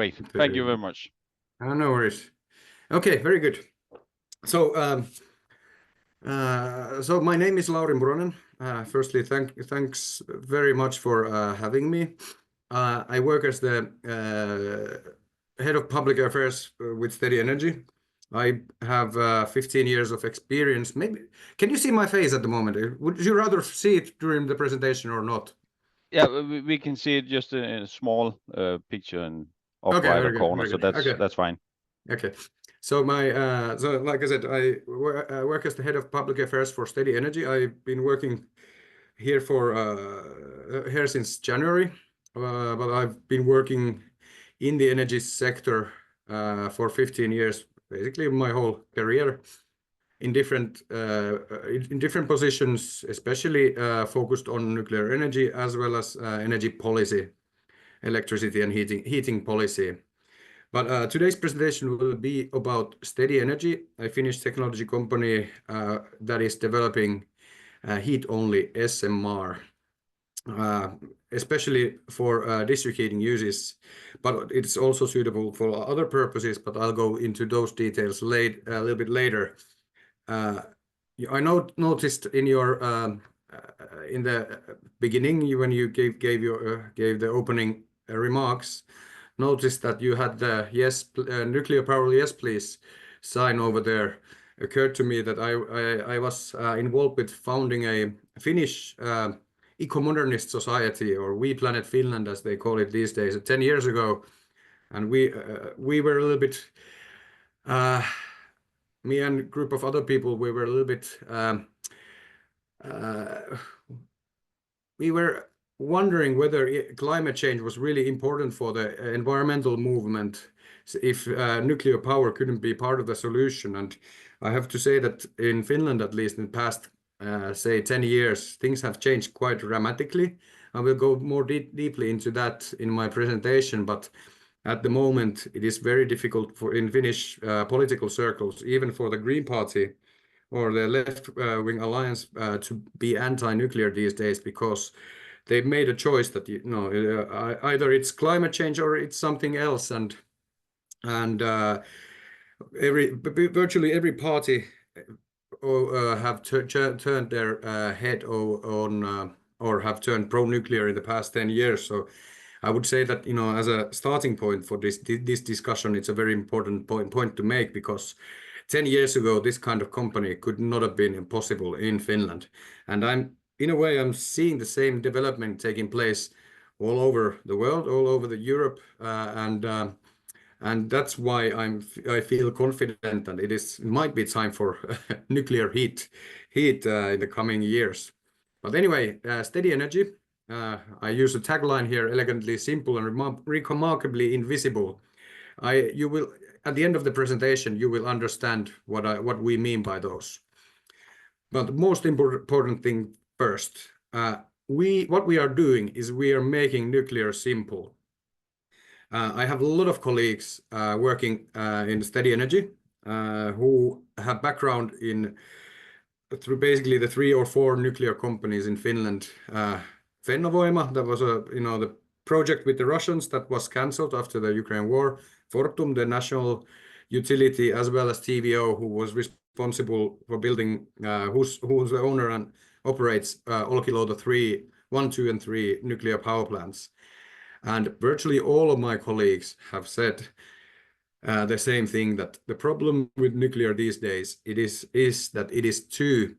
Great. Thank you very much. No worries. Okay, very good. So, so my name is Lauri Muranen. Firstly, thanks very much for having me. I work as the head of public affairs with Steady Energy. I have 15 years of experience. Maybe can you see my face at the moment? Would you rather see it during the presentation or not? Yeah, we can see it just in a small picture in upper right corner, so that's fine. Okay. So so like I said, I work as the head of public affairs for Steady Energy. I've been working here here since January, but I've been working in the energy sector for 15 years, basically my whole career, in different positions, especially focused on nuclear energy as well as energy policy, electricity and heating policy. But today's presentation will be about Steady Energy, a Finnish technology company that is developing heat-only SMR, especially for district heating uses, but it's also suitable for other purposes, but I'll go into those details a little bit later. I noticed in your in the beginning when you gave the opening remarks, noticed that you had the yes nuclear power yes please sign over there. Occurred to me that I was involved with founding a Finnish eco-modernist society, or We Planet Finland as they call it these days, 10 years ago, and we were a little bit me and a group of other people, we were a little bit we were wondering whether climate change was really important for the environmental movement, if nuclear power couldn't be part of the solution. And I have to say that in Finland, at least in the past, say 10 years, things have changed quite dramatically. I will go more deeply into that in my presentation, but at the moment, it is very difficult in Finnish political circles, even for the Green Party or the left-wing alliance, to be anti-nuclear these days, because they've made a choice that either it's climate change or it's something else, and virtually every party have turned their head on or have turned pro-nuclear in the past 10 years. So I would say that, as a starting point for this discussion, it's a very important point to make, because 10 years ago, this kind of company could not have been possible in Finland. And in a way, I'm seeing the same development taking place all over the world, all over Europe, and that's why I feel confident that it might be time for nuclear heat in the coming years. But anyway, Steady Energy. I use a tagline here: elegantly simple and remarkably invisible. You will, at the end of the presentation, you will understand what we mean by those. But the most important thing first, what we are doing is we are making nuclear simple. I have a lot of colleagues working in Steady Energy who have background through basically the 3 or 4 nuclear companies in Finland. Fennovoima, that was the project with the Russians that was cancelled after the Ukraine war. Fortum, the national utility, as well as TVO, who was responsible for building, who's the owner and operates Olkiluoto 1, 2, and 3 nuclear power plants. And virtually all of my colleagues have said the same thing, that the problem with nuclear these days is that it is too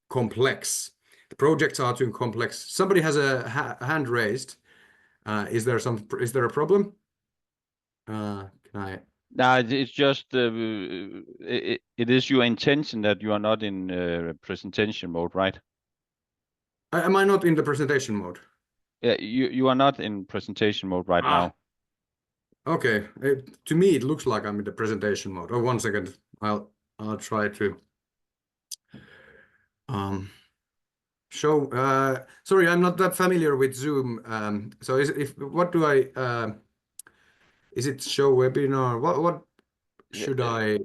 complex. The projects are too complex. Somebody has a hand raised. Is there a problem? Can I? No, it's just it is your intention that you are not in presentation mode, right? Am I not in the presentation mode? Yeah, you are not in presentation mode right now. Okay, to me it looks like I'm in the presentation mode. Oh, 1 second. I'll try to show. Sorry, I'm not that familiar with Zoom. So what do I? Is it show webinar? What should I?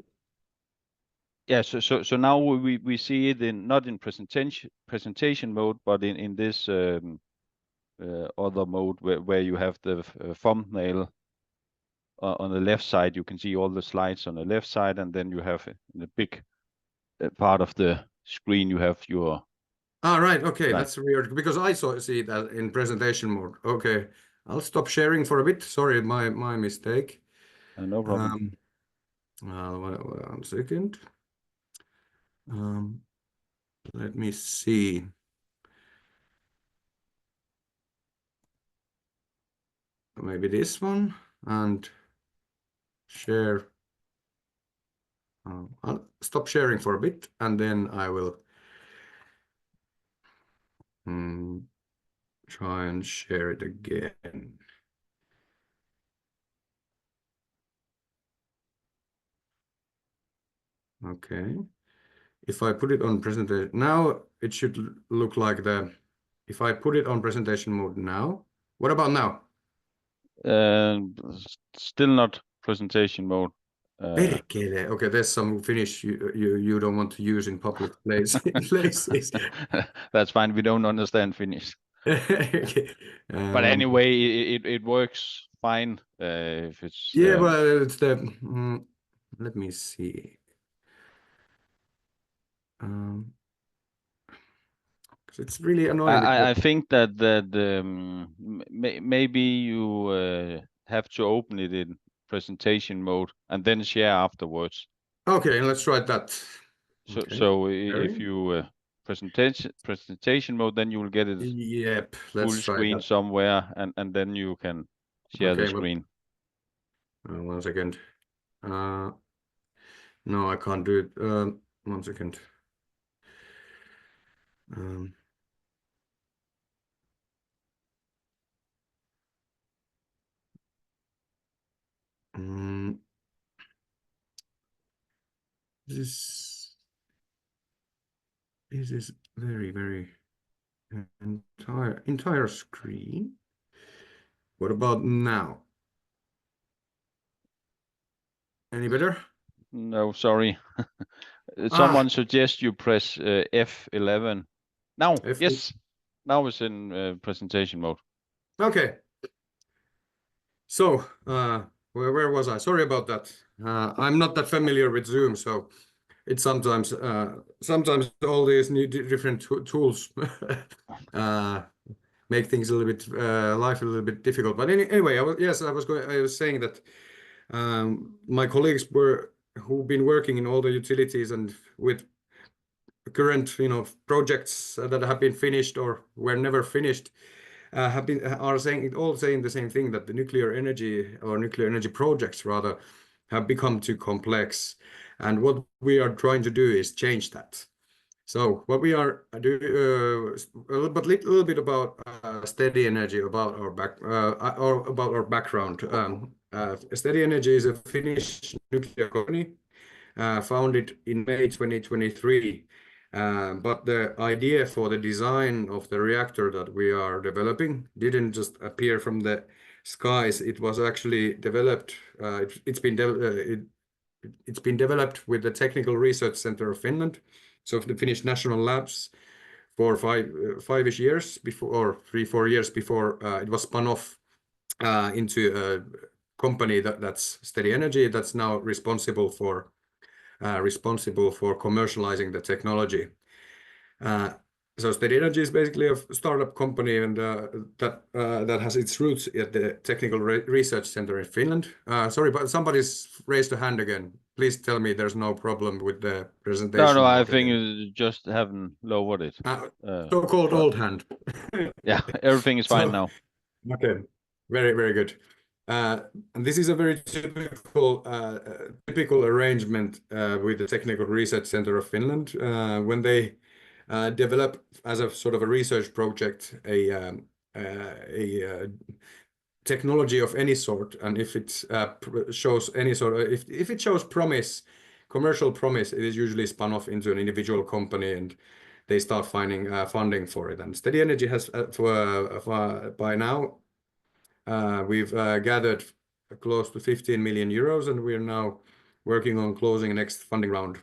Yeah. So now we see it not in presentation mode, but in this other mode where you have the thumbnail on the left side. You can see all the slides on the left side, and then you have in the big part of the screen you have your. Right. Okay, slide. that's weird because I see that in presentation mode. Okay, I'll stop sharing for a bit. Sorry, my mistake. No problem. One second. Let me see. Maybe this one and share. I'll stop sharing for a bit and then I will try and share it again. Okay. If I put it on presentation now, it should look like if I put it on presentation mode now. What about now? Still not presentation mode. Perkele. Okay, there's some Finnish you don't want to use in public places. That's fine. We don't understand Finnish. Okay. But anyway, it works fine. If it's yeah, well, it's the. Let me see. Because it's really annoying. I think that maybe you have to open it in presentation mode and then share afterwards. Okay, let's try that. So if you presentation mode, then you will get it Yep, full let's try screen that. somewhere, and then you can share the screen. One second. No, I can't do it. 1 second. This is very entire screen. What about now? Any better? No, sorry. Someone suggests you press F11. Now, yes. Now it's in presentation mode. Okay. So, where was I? Sorry about that. I'm not that familiar with Zoom, so it's sometimes all these new different tools make things a little bit life a little bit difficult. But anyway, I was saying that my colleagues who've been working in all the utilities and with current projects that have been finished or were never finished are saying the same thing, that the nuclear energy or nuclear energy projects rather have become too complex, and what we are trying to do is change that. So what we are doing a little bit about Steady Energy, about our background. Steady Energy is a Finnish nuclear company founded in May 2023. But the idea for the design of the reactor that we are developing didn't just appear from the skies. It was actually developed. It's been developed with the Technical Research Center of Finland, so the Finnish National Labs, for five-ish years before, or 3-4 years before it was spun off into a company that's Steady Energy, that's now responsible for commercializing the technology. So Steady Energy is basically a startup company, and that has its roots at the Technical Research Center in Finland. Sorry, but somebody's raised a hand again. Please tell me there's no problem with the presentation. No, I think you just haven't lowered it. So-called old hand. Yeah, everything is fine now. Okay, very good. And this is a very typical arrangement with the Technical Research Center of Finland when they develop as a sort of a research project a technology of any sort, and if it shows any sort of if it shows promise, commercial promise, it is usually spun off into an individual company, and they start finding funding for it. And Steady Energy has by now we've gathered close to 15 million euros, and we're now working on closing the next funding round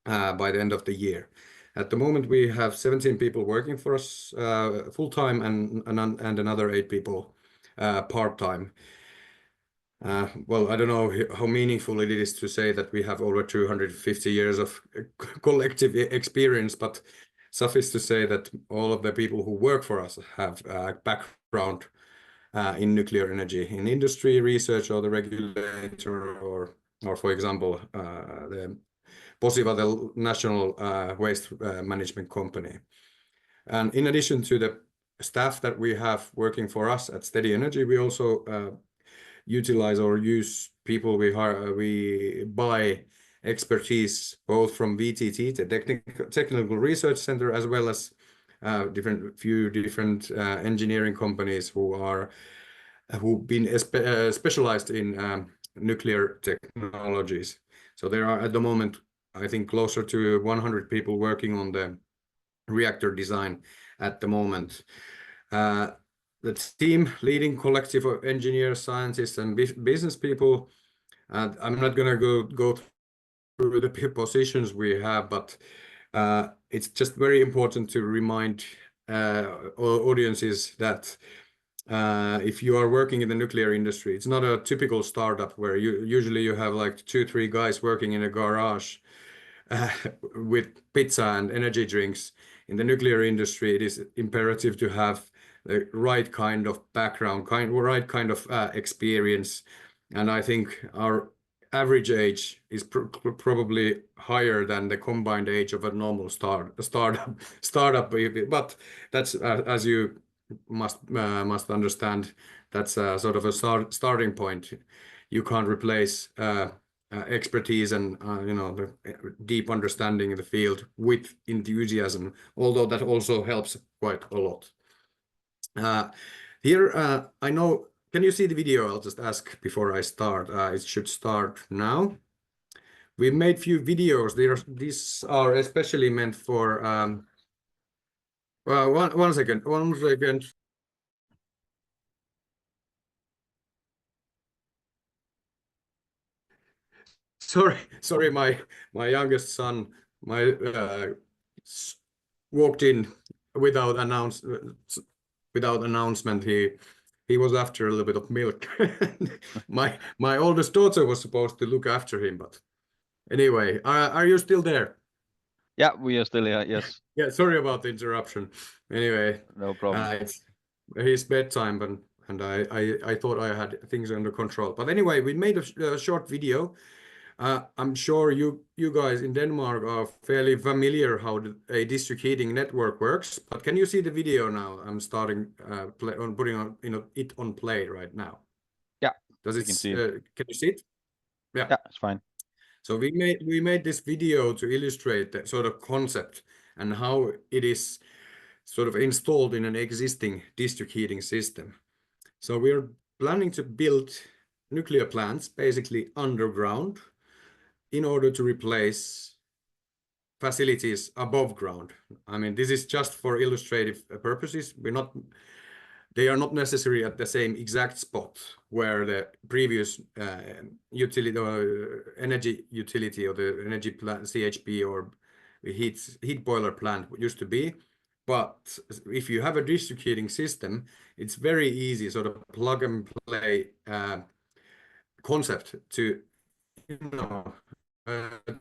by the end of the year. At the moment, we have 17 people working for us full-time and another 8 people part-time. Well, I don't know how meaningful it is to say that we have over 250 years of collective experience, but suffice to say that all of the people who work for us have background in nuclear energy, in industry, research, or the regulator, or for example, the Posiva, the national waste management company. And in addition to the staff that we have working for us at Steady Energy, we also utilize or use people we buy expertise both from VTT, the Technical Research Center, as well as few different engineering companies who've been specialized in nuclear technologies. So there are at the moment, I think, closer to 100 people working on the reactor design at the moment. The team, leading collective of engineers, scientists, and business people. And I'm not going to go through the positions we have, but it's just very important to remind audiences that if you are working in the nuclear industry, it's not a typical startup where usually you have like 2-3 guys working in a garage with pizza and energy drinks. In the nuclear industry, it is imperative to have the right kind of background, right kind of experience. And I think our average age is probably higher than the combined age of a normal startup. But that's as you must understand, that's sort of a starting point. You can't replace expertise and the deep understanding in the field with enthusiasm, although that also helps quite a lot. Here, I know, can you see the video? I'll just ask before I start. It should start now. We've made few videos. These are especially meant for, well, one second. Sorry, my youngest son, walked in without announcement. He was after a little bit of milk. my oldest daughter was supposed to look after him, but anyway, are you still there? Yeah, we are still here. Yes. Yeah, sorry about the interruption. Anyway, no problem. It's his bedtime, and I thought I had things under control. But anyway, we made a short video. I'm sure you guys in Denmark are fairly familiar how a district heating network works, but can you see the video now? I'm starting putting it on play right now. Yeah. Does it? Can you see it? Yeah. Yeah, it's fine. So we made this video to illustrate the sort of concept and how it is sort of installed in an existing district heating system. So we're planning to build nuclear plants basically underground in order to replace facilities above ground. I mean, this is just for illustrative purposes. They are not necessary at the same exact spot where the previous utility or energy utility or the energy plant, CHP or heat boiler plant used to be. But if you have a district heating system, it's very easy, sort of plug and play concept to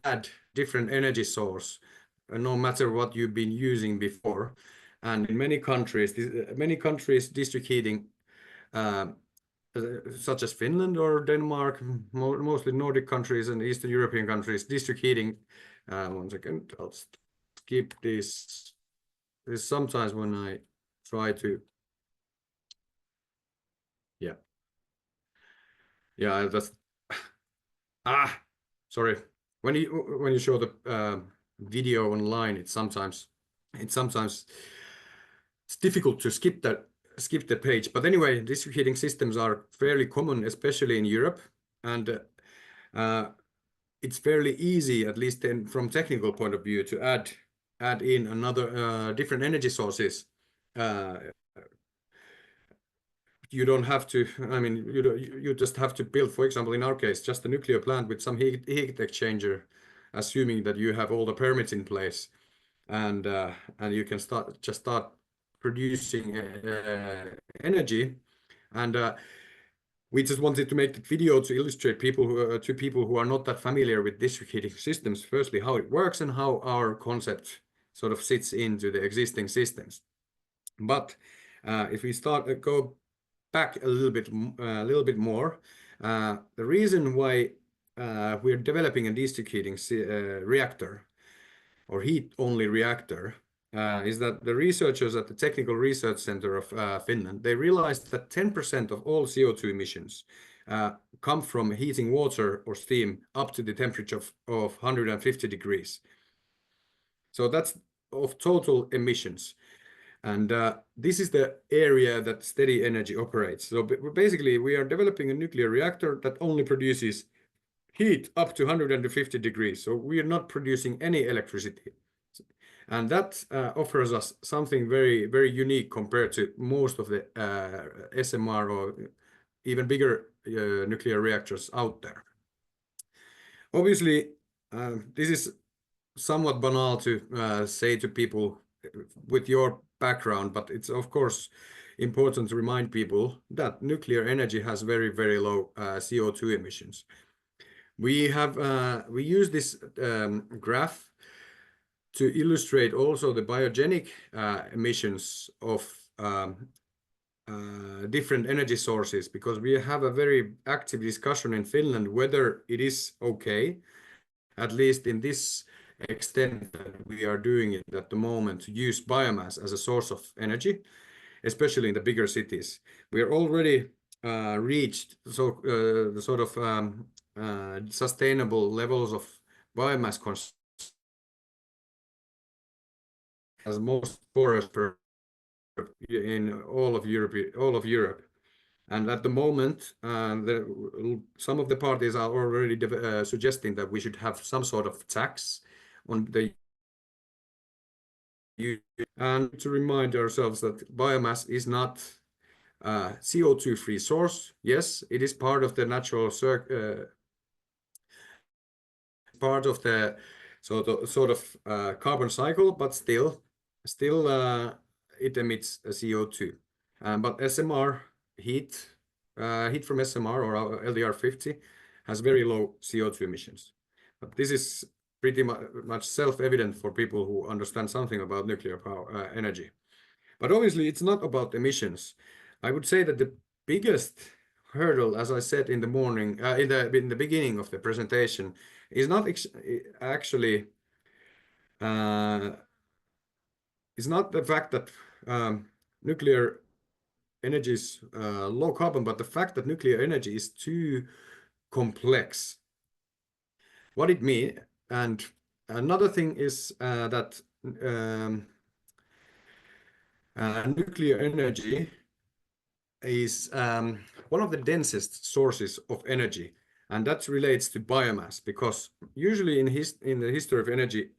add different energy source, no matter what you've been using before. And in many countries, district heating, such as Finland or Denmark, mostly Nordic countries and Eastern European countries, district heating. One second, I'll skip this. There's sometimes when I try to, that's sorry. When you show the video online, it's sometimes it's difficult to skip the page. But anyway, district heating systems are fairly common, especially in Europe, and it's fairly easy, at least from technical point of view, to add in another different energy sources. You don't have to. I mean, you just have to build, for example, in our case, just a nuclear plant with some heat exchanger, assuming that you have all the permits in place. and you can start producing energy. And we just wanted to make the video to illustrate people who are not that familiar with district heating systems, firstly how it works and how our concept sort of sits into the existing systems. But if we go back a little bit more, the reason why we're developing a district heating reactor or heat-only reactor is that the researchers at the Technical Research Center of Finland, they realized that 10% of all CO2 emissions come from heating water or steam up to the temperature of 150 degrees. So that's of total emissions. And this is the area that Steady Energy operates. So basically, we are developing a nuclear reactor that only produces heat up to 150 degrees. So we are not producing any electricity. And that offers us something very, very unique compared to most of the SMR or even bigger nuclear reactors out there. Obviously, this is somewhat banal to say to people with your background, but it's of course important to remind people that nuclear energy has very, very low CO2 emissions. We use this graph to illustrate also the biogenic emissions of different energy sources, because we have a very active discussion in Finland whether it is okay, at least in this extent that we are doing it at the moment, to use biomass as a source of energy, especially in the bigger cities. We are already reached the sort of sustainable levels of biomass consumption as most forests in all of Europe. And at the moment, some of the parties are already suggesting that we should have some sort of tax on the use. And to remind ourselves that biomass is not a CO2-free source. Yes, it is part of the natural part of the sort of carbon cycle, but still it emits CO2. But SMR heat from SMR or LDR50 has very low CO2 emissions. But this is pretty much self-evident for people who understand something about nuclear power energy. But obviously, it's not about emissions. I would say that the biggest hurdle, as I said in the morning, in the beginning of the presentation, is not actually it's not the fact that nuclear energy is low carbon, but the fact that nuclear energy is too complex. What it means, and another thing is that nuclear energy is one of the densest sources of energy, and that relates to biomass, because usually in the history of energy,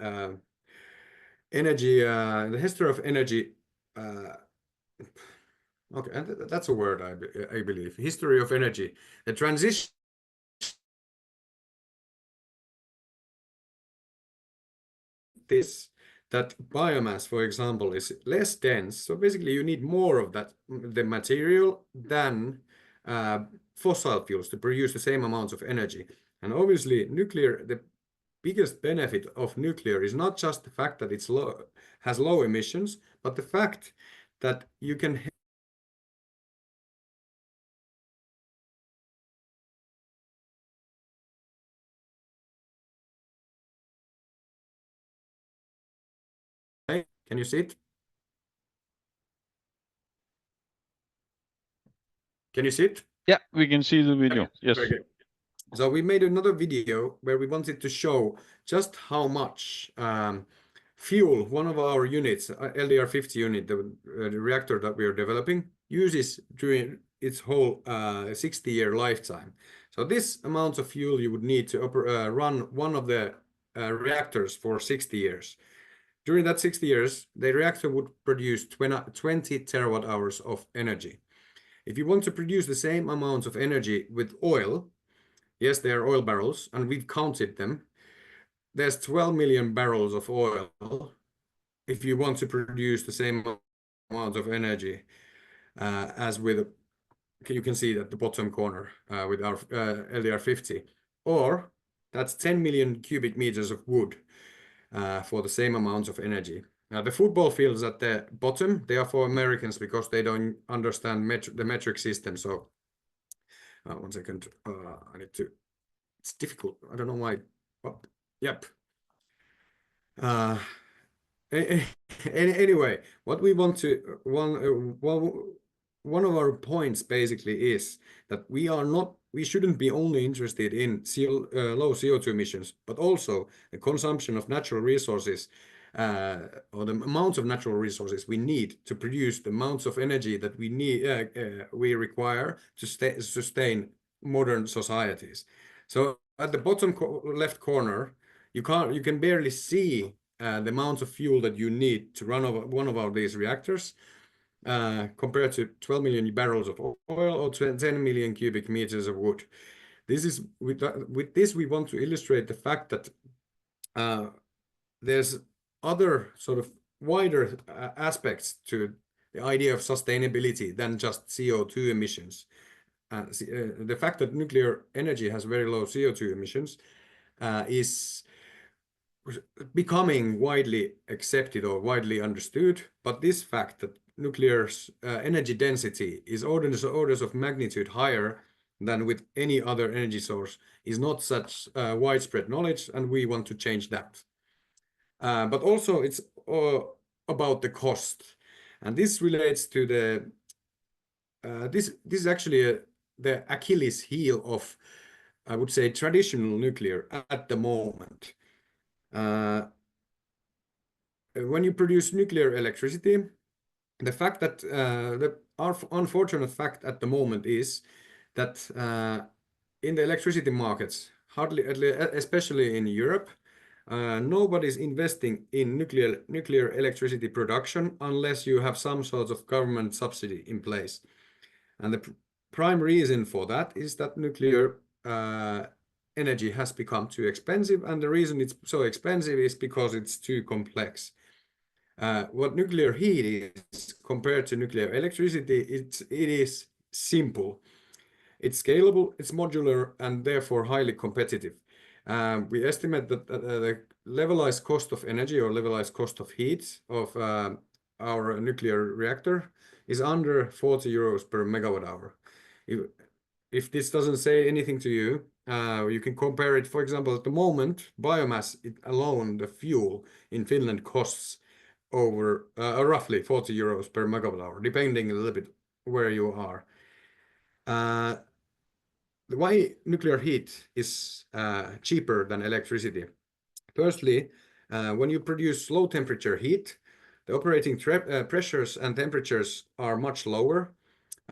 okay, and that's a word, I believe, history of energy, the transition that biomass, for example, is less dense. So basically you need more of the material than fossil fuels to produce the same amounts of energy. And obviously the biggest benefit of nuclear is not just the fact that it's has low emissions, but the fact that you can Can you see it? Can you see it? Yeah, we can see the video. Okay. Yes. Very good. So we made another video where we wanted to show just how much fuel one of our units, LDR50 unit, the reactor that we are developing, uses during its whole 60-year lifetime. So this amount of fuel you would need to run one of the reactors for 60 years. During that 60 years, the reactor would produce 20 terawatt hours of energy. If you want to produce the same amount of energy with oil, yes, they are oil barrels, and we've counted them. There's 12 million barrels of oil if you want to produce the same amount of energy as with, you can see at the bottom corner with our LDR50, or that's 10 million cubic meters of wood for the same amount of energy. The football fields at the bottom, they are for Americans because they don't understand the metric system. So 1 second, I need to, it's difficult. I don't know why. Oh, yep. Anyway, what we want to, one of our points basically is that we shouldn't be only interested in low CO2 emissions, but also the consumption of natural resources, or the amounts of natural resources we need to produce the amounts of energy that we require to sustain modern societies. So at the bottom left corner, you can barely see the amount of fuel that you need to run one of these reactors, compared to 12 million barrels of oil or 10 million cubic meters of wood. This is with this we want to illustrate the fact that there's other sort of wider aspects to the idea of sustainability than just CO2 emissions. The fact that nuclear energy has very low CO2 emissions is becoming widely accepted or widely understood, but this fact that nuclear energy density is orders of magnitude higher than with any other energy source is not such widespread knowledge, and we want to change that. But also it's about the cost, and this relates to the this is actually the Achilles heel of, I would say, traditional nuclear at the moment. When you produce nuclear electricity, the fact that our unfortunate fact at the moment is that in the electricity markets, especially in Europe, nobody's investing in nuclear electricity production unless you have some sort of government subsidy in place. And the prime reason for that is that nuclear energy has become too expensive, and the reason it's so expensive is because it's too complex. What nuclear heat is compared to nuclear electricity, it is simple. It's scalable, it's modular, and therefore highly competitive. We estimate that the levelized cost of energy or levelized cost of heat of our nuclear reactor is under 40 euros per megawatt hour. If this doesn't say anything to you, you can compare it. For example, at the moment, biomass alone, the fuel in Finland costs over roughly 40 euros per megawatt hour, depending a little bit where you are. Why nuclear heat is cheaper than electricity? Firstly, when you produce low temperature heat, the operating pressures and temperatures are much lower.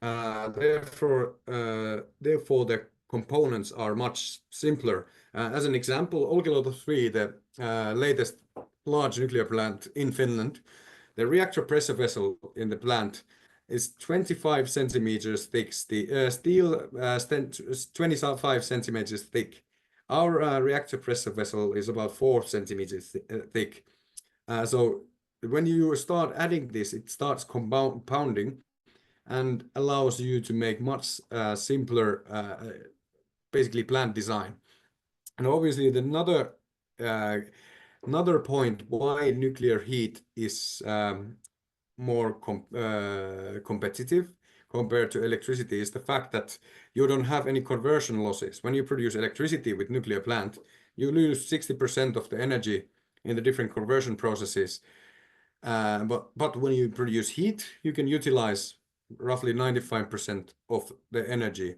Therefore, the components are much simpler. As an example, Olkiluoto 3, the latest large nuclear plant in Finland, the reactor pressure vessel in the plant is 25 centimeters thick, steel 25 centimeters thick. Our reactor pressure vessel is about 4 centimeters thick. So when you start adding this, it starts compounding and allows you to make much simpler, basically plant design. And obviously, another point why nuclear heat is more competitive compared to electricity is the fact that you don't have any conversion losses. When you produce electricity with nuclear plant, you lose 60% of the energy in the different conversion processes. But when you produce heat, you can utilize roughly 95% of the energy,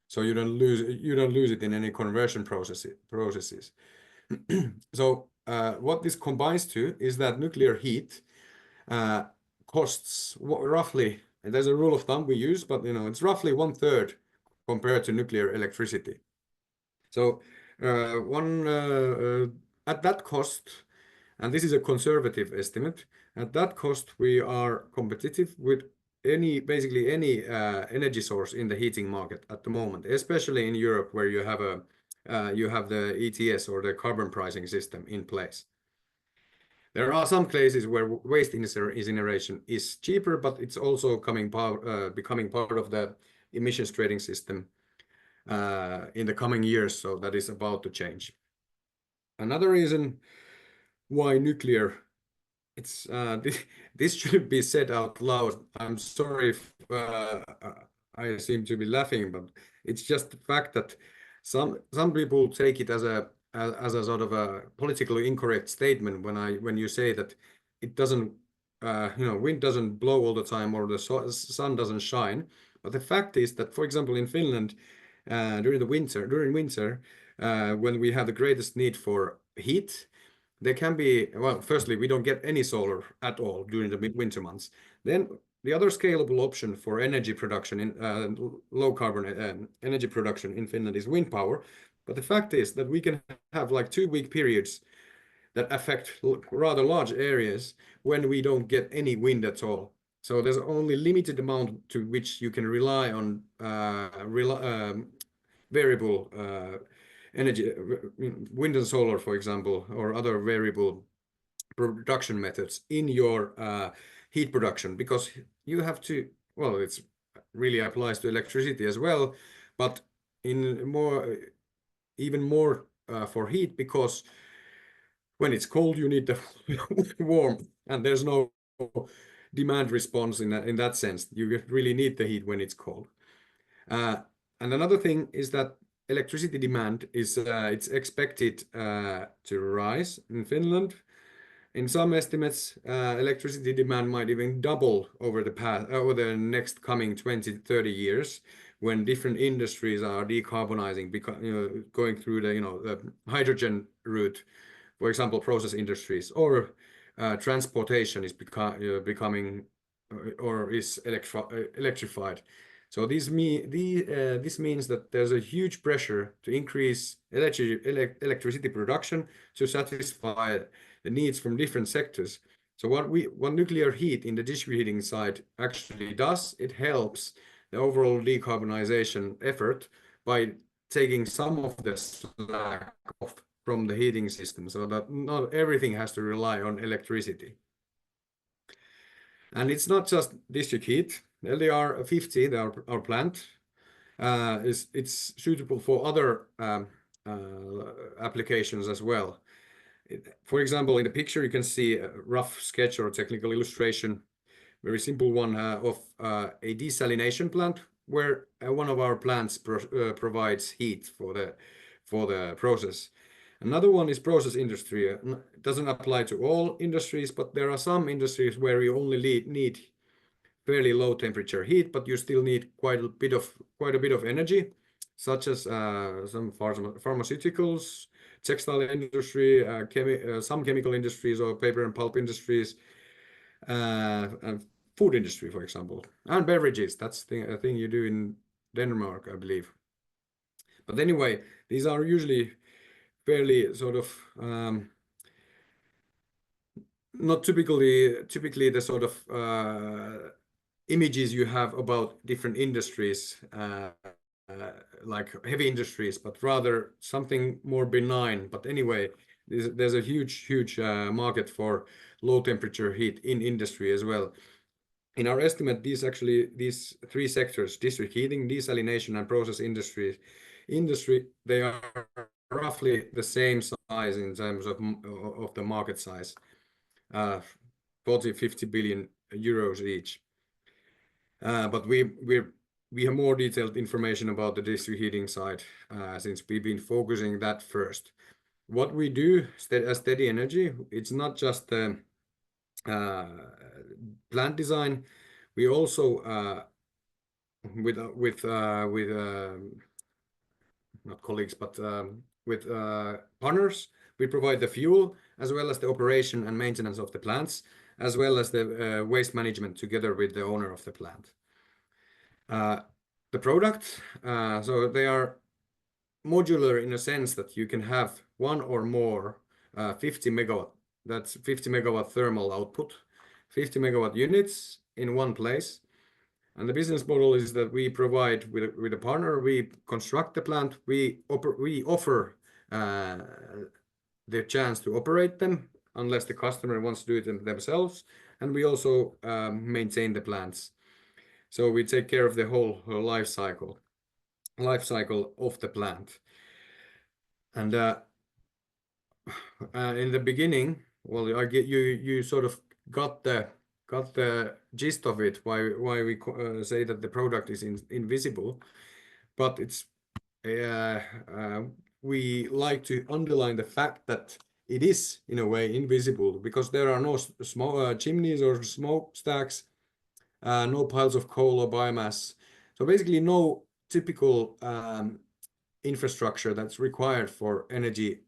so you don't lose it in any conversion processes. So what this combines to is that nuclear heat costs roughly, and there's a rule of thumb we use, but it's roughly 1/3 compared to nuclear electricity. So at that cost, and this is a conservative estimate, at that cost we are competitive with basically any energy source in the heating market at the moment, especially in Europe, where you have the ETS or the carbon pricing system in place. There are some places where waste incineration is cheaper, but it's also becoming part of the emissions trading system in the coming years. So that is about to change. Another reason why nuclear, it's this should be said out loud. I'm sorry if I seem to be laughing, but it's just the fact that some people take it as a sort of a politically incorrect statement when you say that it doesn't wind doesn't blow all the time or the sun doesn't shine. But the fact is that, for example, in Finland, during winter, when we have the greatest need for heat, there can be, well, firstly, we don't get any solar at all during the winter months. Then the other scalable option for energy production in low carbon energy production in Finland is wind power. But the fact is that we can have like 2-week periods that affect rather large areas when we don't get any wind at all. So there's only limited amount to which you can rely on variable energy, wind and solar, for example, or other variable production methods in your heat production, because you have to, well, it's really applies to electricity as well, but even more for heat, because when it's cold you need the warmth, and there's no demand response in that sense. You really need the heat when it's cold. And another thing is that electricity demand is it's expected to rise in Finland. In some estimates, electricity demand might even double over the next coming 20-30 years, when different industries are decarbonizing, because going through the hydrogen route, for example, process industries, or transportation is becoming or is electrified. So this means that there's a huge pressure to increase electricity production to satisfy the needs from different sectors. So what nuclear heat in the district heating side actually does, it helps the overall decarbonization effort by taking some of the slack off from the heating system, so that not everything has to rely on electricity. And it's not just district heat. LDR 50, our plant, it's suitable for other applications as well. For example, in the picture you can see a rough sketch or technical illustration, very simple one, of a desalination plant, where one of our plants provides heat for the process. Another one is process industry. It doesn't apply to all industries, but there are some industries where you only need fairly low temperature heat, but you still need quite a bit of energy, such as some pharmaceuticals, textile industry, some chemical industries, or paper and pulp industries, and food industry, for example, and beverages. That's a thing you do in Denmark, I believe. But anyway, these are usually fairly sort of not typically the sort of images you have about different industries, like heavy industries, but rather something more benign. But anyway, there's a huge market for low temperature heat in industry as well. In our estimate, these 3 sectors, district heating, desalination, and process industry, they are roughly the same size in terms of the market size, 40-50 billion euros each. But we have more detailed information about the district heating side, since we've been focusing that first. What we do as Steady Energy, it's not just the plant design. We also with not colleagues, but with partners, we provide the fuel as well as the operation and maintenance of the plants, as well as the waste management together with the owner of the plant. The product, so they are modular in a sense that you can have one or more 50 megawatt, that's 50 megawatt thermal output, 50 megawatt units in one place. And the business model is that we provide with a partner, we construct the plant, we offer the chance to operate them unless the customer wants to do it themselves. And we also maintain the plants. So we take care of the whole life cycle of the plant. And in the beginning, well, you sort of got the gist of it, why we say that the product is invisible, but it's we like to underline the fact that it is in a way invisible, because there are no small chimneys or smokestacks, no piles of coal or biomass. So basically no typical infrastructure that's required for energy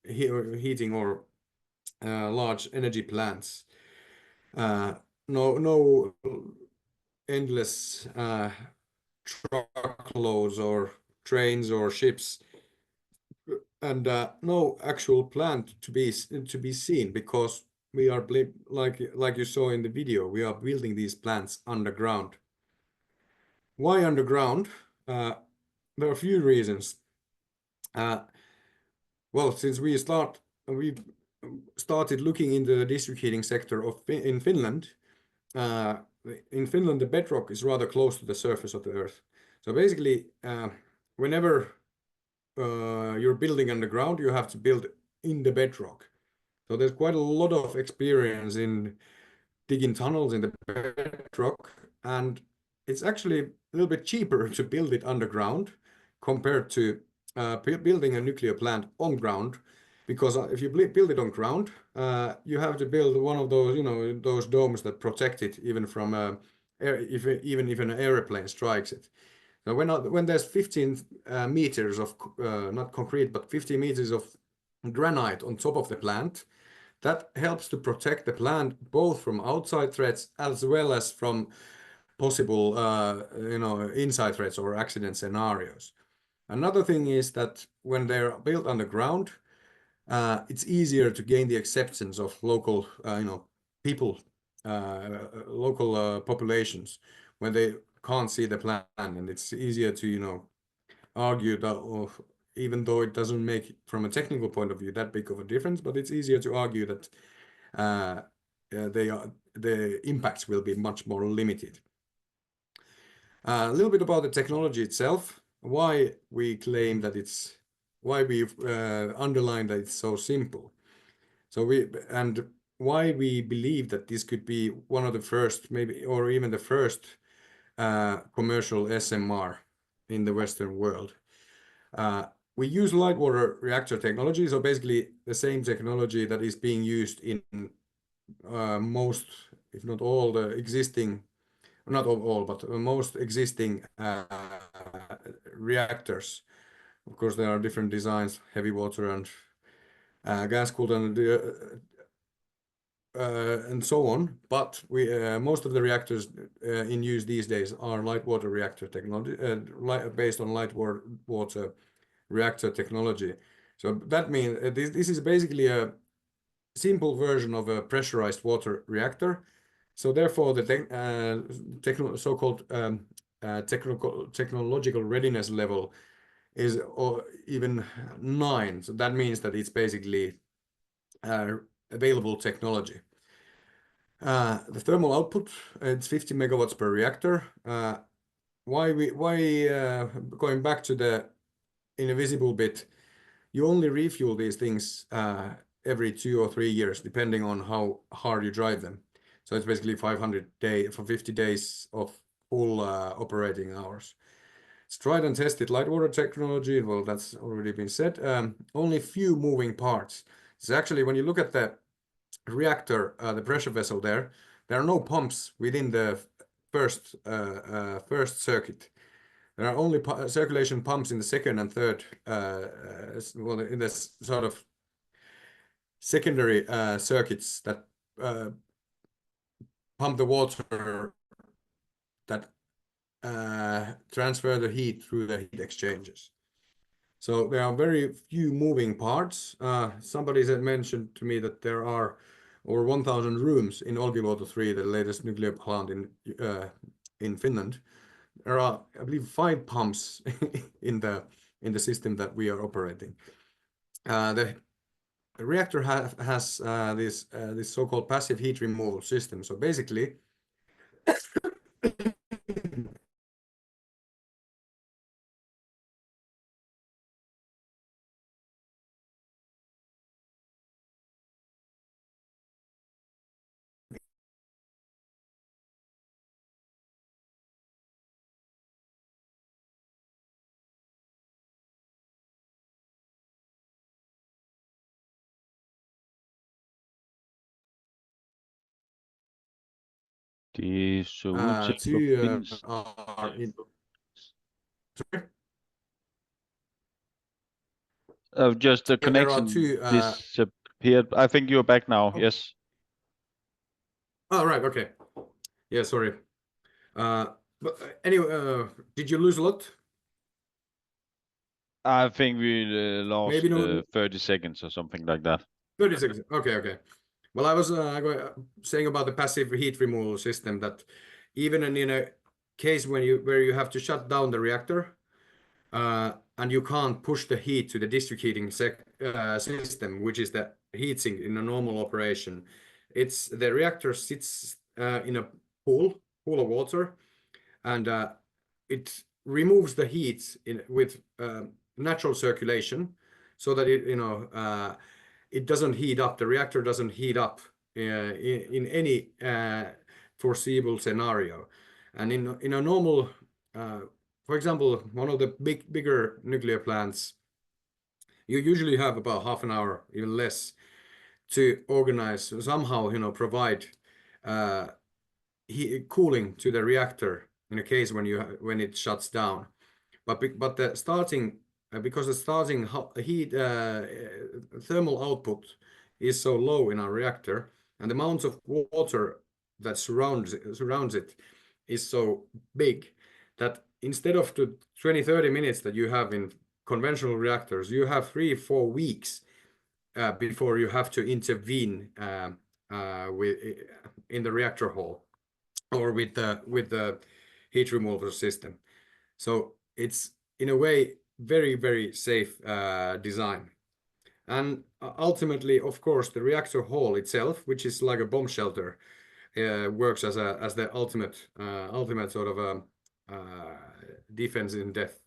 heating or large energy plants. No endless truckloads or trains or ships, and no actual plant to be seen, because we are like you saw in the video, we are building these plants underground. Why underground? There are a few reasons. Well, since we started looking into the district heating sector in Finland. In Finland, the bedrock is rather close to the surface of the earth. So basically, whenever you're building underground, you have to build in the bedrock. So there's quite a lot of experience in digging tunnels in the bedrock, and it's actually a little bit cheaper to build it underground compared to building a nuclear plant on ground. Because if you build it on ground, you have to build one of those, those domes that protect it even from even if an airplane strikes it. So when there's 15 meters of not concrete, but 50 meters of granite on top of the plant, that helps to protect the plant both from outside threats as well as from possible, inside threats or accident scenarios. Another thing is that when they're built underground, it's easier to gain the acceptance of local, people, local populations when they can't see the plan, and it's easier to, argue that, even though it doesn't make, from a technical point of view, that big of a difference, but it's easier to argue that the impacts will be much more limited. A little bit about the technology itself, why we claim that why we've underlined that it's so simple. And why we believe that this could be one of the first, maybe, or even the first commercial SMR in the Western world. We use light water reactor technology, so basically the same technology that is being used in most, if not all, the existing, not all, but most existing reactors. Of course, there are different designs, heavy water and gas-cooled and so on. But most of the reactors in use these days are light water reactor technology, based on light water reactor technology. So that means this is basically a simple version of a pressurized water reactor. So therefore, the so-called technological readiness level is even 9. So that means that it's basically available technology. The thermal output, it's 50 megawatts per reactor. Why going back to the invisible bit, you only refuel these things every 2 or 3 years, depending on how hard you drive them. So it's basically 500 days for 50 days of full operating hours. It's tried and tested light water technology. Well, that's already been said. Only few moving parts. It's actually, when you look at the reactor, the pressure vessel there are no pumps within the first circuit. There are only circulation pumps in the second and third, well, in the sort of secondary circuits that pump the water that transfer the heat through the heat exchangers. So there are very few moving parts. Somebody mentioned to me that there are over 1,000 rooms in Olkiluoto 3, the latest nuclear plant in Finland. There are, I believe, 5 pumps in the system that we are operating. The a reactor has this so-called passive heat removal system. So basically, Det så ud til two forbindelsen. are in. Sorry? Just the There are connection two. disappeared. I think you're back now. Oh. Yes. Oh, right. Okay. Yeah, sorry. But anyway, did you lose a lot? I think we lost Maybe no. 30 seconds or something like that. 30 seconds. Okay. Well, I was saying about the passive heat removal system, that even in a case where you have to shut down the reactor, and you can't push the heat to the district heating system, which is the heat sink in a normal operation. It's the reactor sits in a pool of water, and it removes the heat with natural circulation, so that it doesn't heat up. The reactor doesn't heat up in any foreseeable scenario. And in a normal, for example, one of the bigger nuclear plants, you usually have about half an hour, even less, to organize, somehow, provide cooling to the reactor in a case when it shuts down. But the starting, because the starting heat thermal output is so low in our reactor, and the amount of water that surrounds it is so big, that instead of the 20-30 minutes that you have in conventional reactors, you have 3-4 weeks before you have to intervene in the reactor hall or with the heat removal system. So it's in a way very, very safe design. And ultimately, of course, the reactor hall itself, which is like a bomb shelter, works as the ultimate sort of defense in death.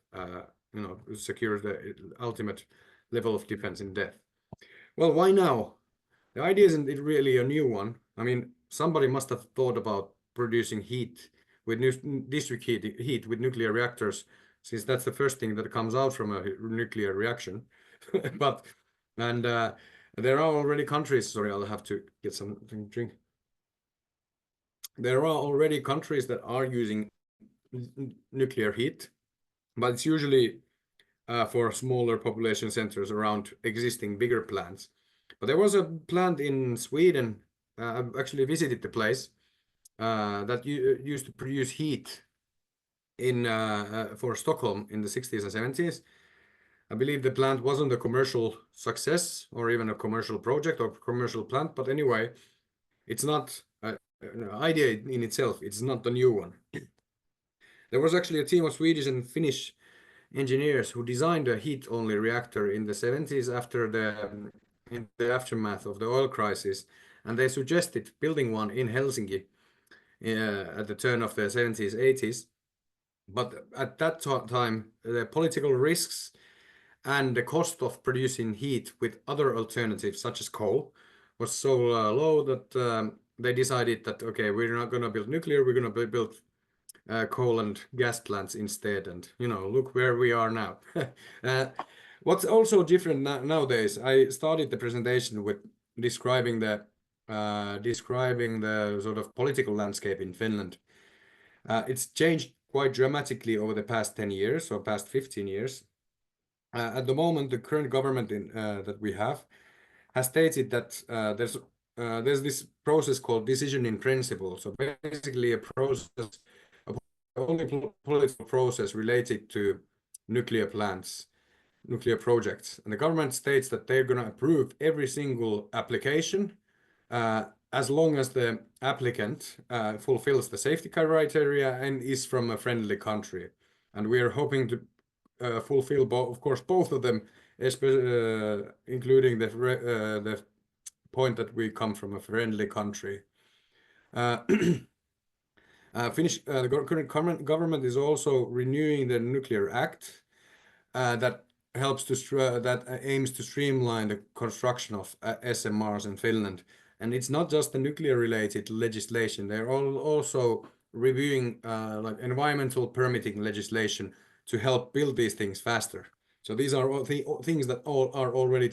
Secures the ultimate level of defense in death. Well, why now? The idea isn't really a new one. I mean, somebody must have thought about producing heat with district heat with nuclear reactors, since that's the first thing that comes out from a nuclear reaction. And there are already countries. Sorry, I'll have to get something to drink. There are already countries that are using nuclear heat, but it's usually for smaller population centers around existing bigger plants. But there was a plant in Sweden. I've actually visited the place that used to produce heat for Stockholm in the 60s and 70s. I believe the plant wasn't a commercial success or even a commercial project or commercial plant, but anyway, it's not an idea in itself. It's not a new one. There was actually a team of Swedish and Finnish engineers who designed a heat-only reactor in the 70s in the aftermath of the oil crisis, and they suggested building one in Helsinki at the turn of the 70s, 80s. But at that time, the political risks and the cost of producing heat with other alternatives, such as coal, was so low that they decided that, okay, we're not going to build nuclear, we're going to build coal and gas plants instead. And, look where we are now. What's also different nowadays, I started the presentation with describing the sort of political landscape in Finland. It's changed quite dramatically over the past 10 years or past 15 years. At the moment, the current government that we have has stated that there's this process called decision in principle. So basically a only political process related to nuclear plants, nuclear projects. And the government states that they're going to approve every single application as long as the applicant fulfills the safety criteria and is from a friendly country. And we are hoping to fulfill, of course, both of them, including the point that we come from a friendly country. Finnish the current government is also renewing the Nuclear Act that helps that aims to streamline the construction of SMRs in Finland. And it's not just the nuclear-related legislation. They're also reviewing like environmental permitting legislation to help build these things faster. So these are all things that are already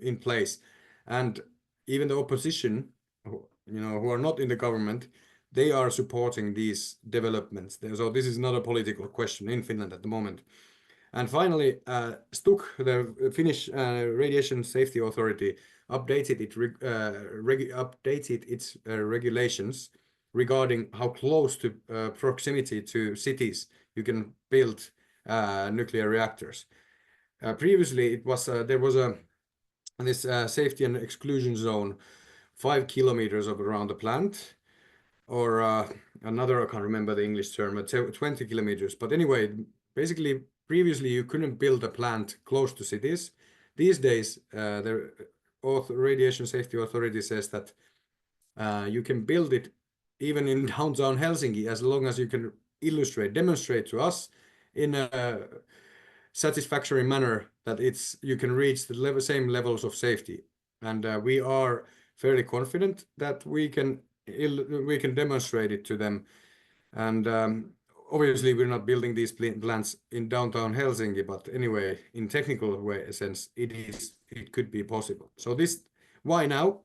in place. And even the opposition, who are not in the government, they are supporting these developments. So this is not a political question in Finland at the moment. And finally, STUK, the Finnish Radiation Safety Authority, updated its regulations regarding how close to proximity to cities you can build nuclear reactors. Previously, it was there was this safety and exclusion zone 5 kilometers around the plant, or another, I can't remember the English term, but 20 kilometers. But anyway, basically, previously you couldn't build a plant close to cities. These days, the Radiation Safety Authority says that you can build it even in downtown Helsinki, as long as you can demonstrate to us in a satisfactory manner that you can reach the same levels of safety. And we are fairly confident that we can demonstrate it to them. And obviously we're not building these plants in downtown Helsinki, but anyway, in technical sense, it could be possible. So why now?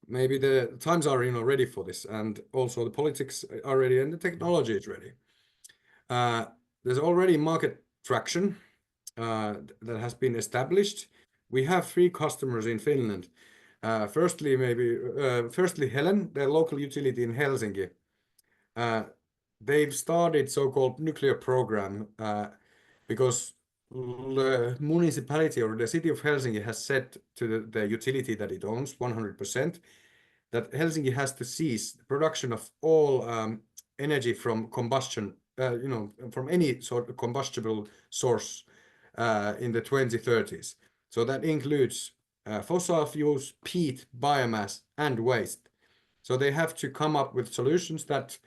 Maybe the times are ready for this, and also the politics are ready and the technology is ready. There's already market traction that has been established. We have 3 customers in Finland. Firstly, Helen, the local utility in Helsinki. They've started so-called nuclear program because the municipality or the city of Helsinki has said to the utility that it owns 100% that Helsinki has to cease the production of all energy from combustion, from any sort of combustible source in the 2030s. So that includes fossil fuels, peat, biomass, and waste. So they have to come up with solutions that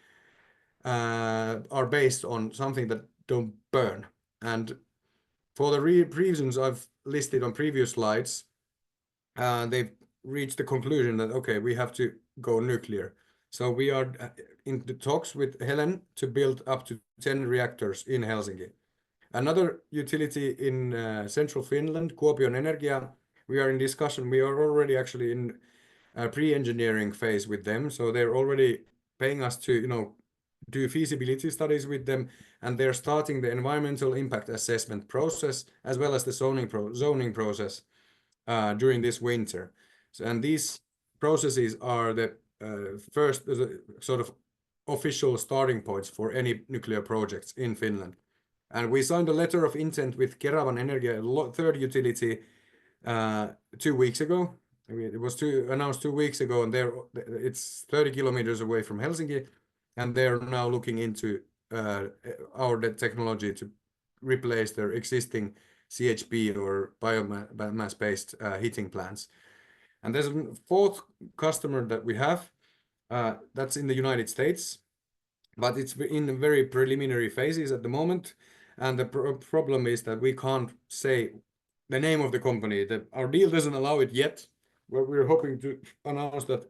are based on something that don't burn. And for the reasons I've listed on previous slides, they've reached the conclusion that, okay, we have to go nuclear. So we are in the talks with Helen to build up to 10 reactors in Helsinki. Another utility in central Finland, Kerneenergi, we are in discussion. We are already actually in a pre-engineering phase with them. So they're already paying us to, do feasibility studies with them, and they're starting the environmental impact assessment process as well as the zoning process during this winter. And these processes are the first sort of official starting points for any nuclear projects in Finland. And we signed a letter of intent with Keravan Energy, a third utility, 2 weeks ago. I mean, it was announced 2 weeks ago, and it's 30 kilometers away from Helsinki, and they're now looking into our technology to replace their existing CHP or biomass-based heating plants. And there's a 4th customer that we have that's in the United States, but it's in very preliminary phases at the moment. And the problem is that we can't say the name of the company. Our deal doesn't allow it yet. But we're hoping to announce that.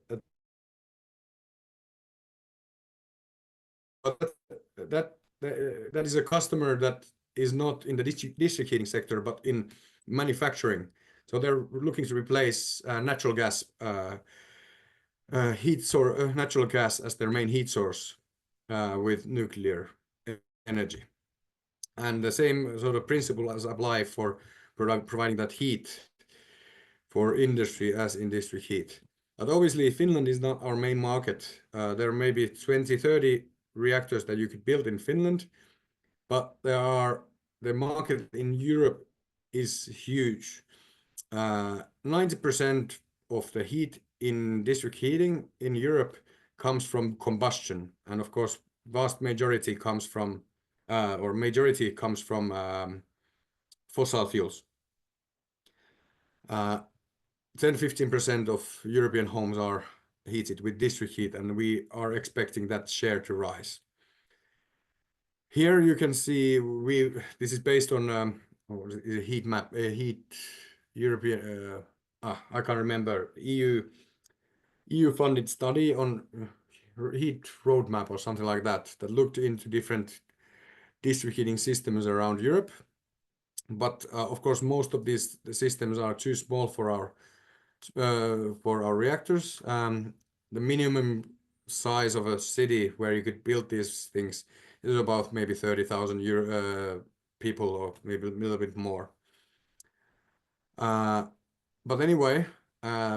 That is a customer that is not in the district heating sector, but in manufacturing. So they're looking to replace natural gas natural gas as their main heat source with nuclear energy. And the same sort of principle as apply for providing that heat for industry as in district heat. But obviously Finland is not our main market. There may be 20-30 reactors that you could build in Finland, but the market in Europe is huge. 90% of the heat in district heating in Europe comes from combustion, and of course vast majority comes from or majority comes from fossil fuels. 10-15% of European homes are heated with district heat, and we are expecting that share to rise. Here you can see this is based on a heat map, a heat European. I can't remember, EU funded study on heat roadmap or something like that looked into different district heating systems around Europe. But of course, most of these systems are too small for our reactors. The minimum size of a city where you could build these things is about maybe 30,000 people, or maybe a little bit more. But anyway,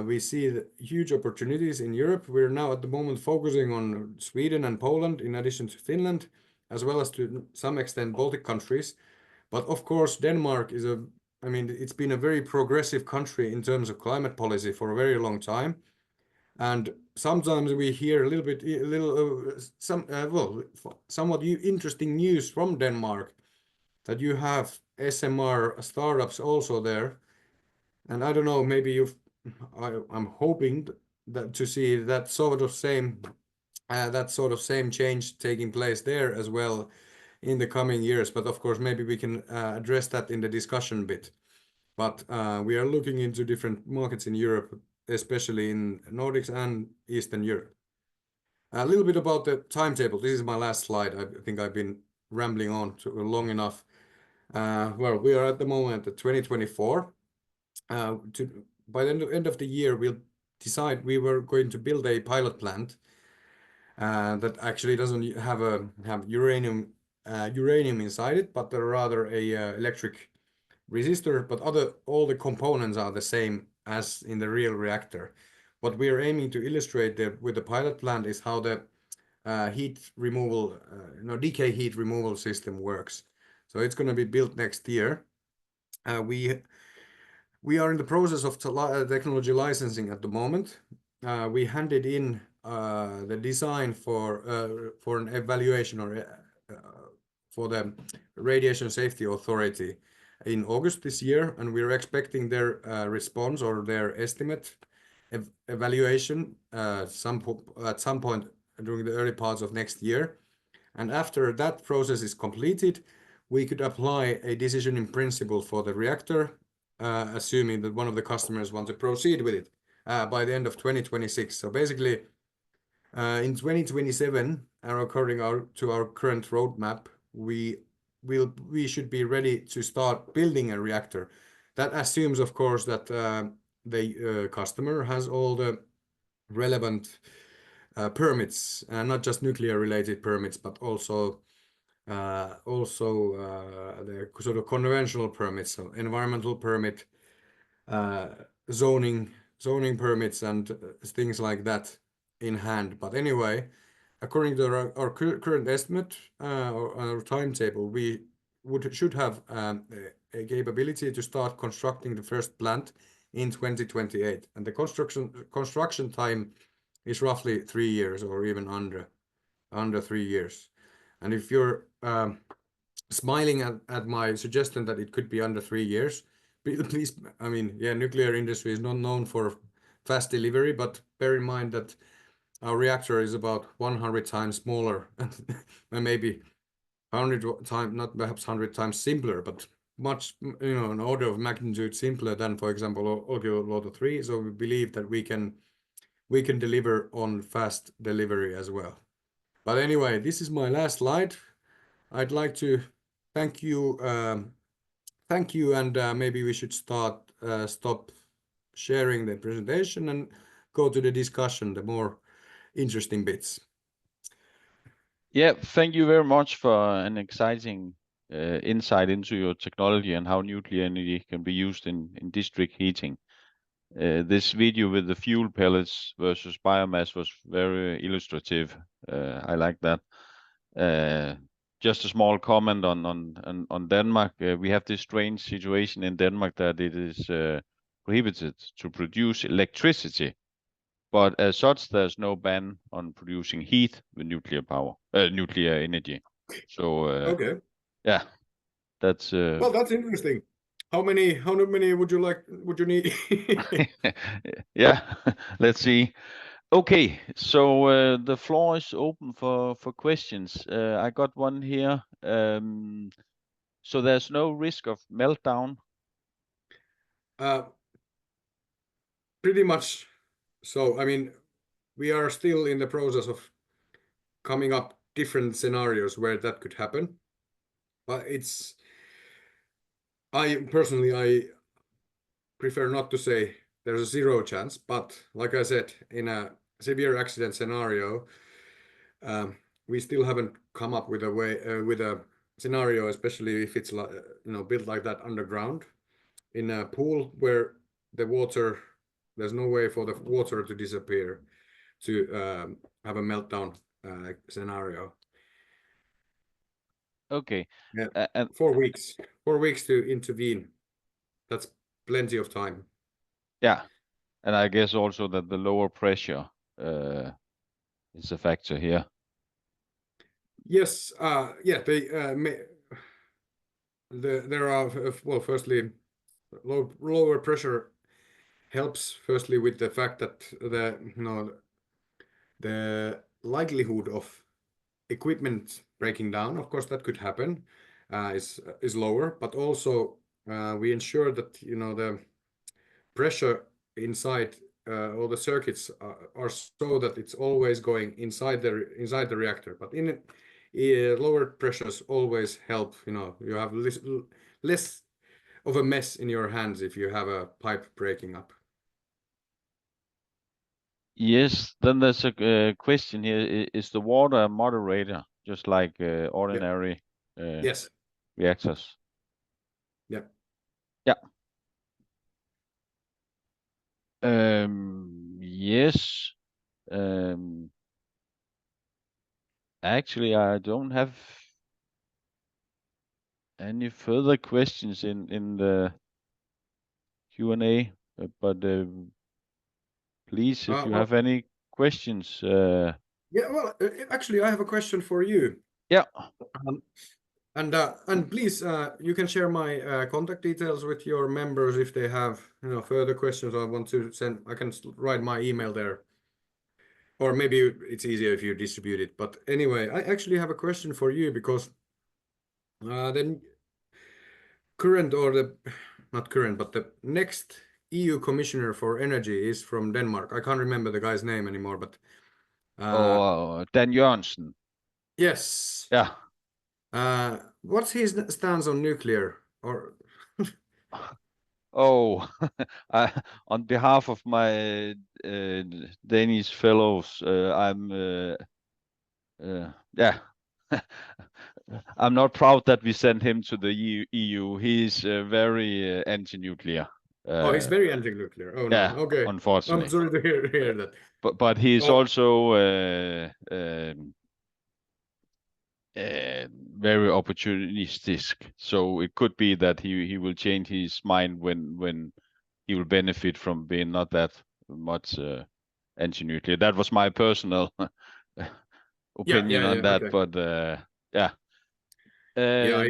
we see the huge opportunities in Europe. We're now at the moment focusing on Sweden and Poland, in addition to Finland, as well as to some extent Baltic countries. But of course, Denmark is it's been a very progressive country in terms of climate policy for a very long time. And sometimes we hear somewhat interesting news from Denmark, that you have SMR startups also there. And I don't know, maybe I'm hoping that to see that sort of same change taking place there as well in the coming years. But of course, maybe we can address that in the discussion bit. But we are looking into different markets in Europe, especially in Nordics and Eastern Europe. A little bit about the timetable. This is my last slide. I think I've been rambling on long enough. Well, we are at the moment at 2024. By the end of the year, we'll decide we were going to build a pilot plant that actually doesn't have uranium inside it, but rather a electric resistor. But all the components are the same as in the real reactor. What we are aiming to illustrate with the pilot plant is how the heat removal, decay heat removal system works. So it's going to be built next year. We are in the process of technology licensing at the moment. We handed in the design for an evaluation for the Radiation Safety Authority in August this year, and we're expecting their response or their estimate evaluation at some point during the early parts of next year. And after that process is completed, we could apply a decision in principle for the reactor, assuming that one of the customers want to proceed with it by the end of 2026. So basically, in 2027, according to our current roadmap, we should be ready to start building a reactor. That assumes, of course, that the customer has all the relevant permits, not just nuclear-related permits, but also the sort of conventional permits, so environmental permit, zoning permits, and things like that in hand. But anyway, according to our current estimate or our timetable, we should have a capability to start constructing the first plant in 2028, and the construction time is roughly 3 years, or even under 3 years. And if you're smiling at my suggestion that it could be under 3 years, please, nuclear industry is not known for fast delivery, but bear in mind that our reactor is about 100 times smaller and maybe 100 times, not perhaps 100 times simpler, but much, an order of magnitude simpler than, for example, Olkiluoto 3. So we believe that we can deliver on fast delivery as well. But anyway, this is my last slide. I'd like to thank you, and maybe we should stop sharing the presentation and go to the discussion, the more interesting bits. Yeah, thank you very much for an exciting insight into your technology and how nuclear energy can be used in district heating. This video with the fuel pellets versus biomass was very illustrative. I like that. Just a small comment on Denmark. We have this strange situation in Denmark that it is prohibited to produce electricity, but as such, there's no ban on producing heat with nuclear energy. So Okay. yeah, that's Well, that's interesting. How many would you need? yeah. Let's see. Okay, so the floor is open for questions. I got one here. So there's no risk of meltdown. Pretty much. So, I mean, we are still in the process of coming up different scenarios where that could happen. But I prefer not to say there's a zero chance. But like I said, in a severe accident scenario, we still haven't come up with a scenario, especially if it's built like that underground in a pool where there's no way for the water to disappear to have a meltdown scenario. Okay. And 4 weeks. 4 weeks to intervene. That's plenty of time. Yeah, and I guess also that the lower pressure is a factor here. Yes. Yeah. There are well. Firstly, lower pressure helps. Firstly, with the fact that the likelihood of equipment breaking down, of course, that could happen, is lower. But also, we ensure that the pressure inside all the circuits are so that it's always going inside the reactor. But in lower pressures always help. You have less of a mess in your hands if you have a pipe breaking up. Yes, then there's a question here. Is the water a moderator, just like ordinary Yes. reactors? Yeah. Yeah. Yes. Actually, I don't have any further questions in the Q&A, but please, if you have any questions. Yeah, well, actually, I have a question for you. Yeah. And please, you can share my contact details with your members if they have further questions or want to send. I can write my email there, or maybe it's easier if you distribute it. But anyway, I actually have a question for you because the current or the not current, but the next EU Commissioner for Energy is from Denmark. I can't remember the guy's name anymore, but Dan Jørgensen. yes. Yeah. What's his stance on nuclear? Or Oh, on behalf of my Danish fellows, yeah. I'm not proud that we sent him to the EU. He's very anti-nuclear. oh, he's very anti-nuclear. Oh Yeah, no. Okay. unfortunately. I'm sorry to hear that. But he's also very opportunistic. So it could be that he will change his mind when he will benefit from being not that much anti-nuclear. That was my personal opinion on that. Okay. But yeah. Yeah.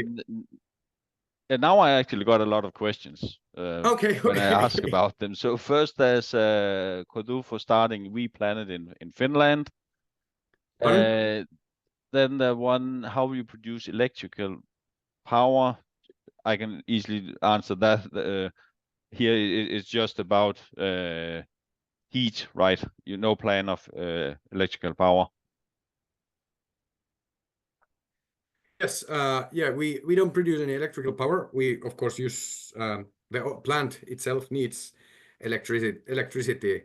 And now I actually got a lot of questions Okay. when I ask about them. So first there's Kodu for starting We Planet in Finland. Then the one, how you produce electrical power. I can easily answer that. Here it's just about heat, right? No plan of electrical power. Yes. Yeah. We don't produce any electrical power. We of course use the plant itself needs electricity.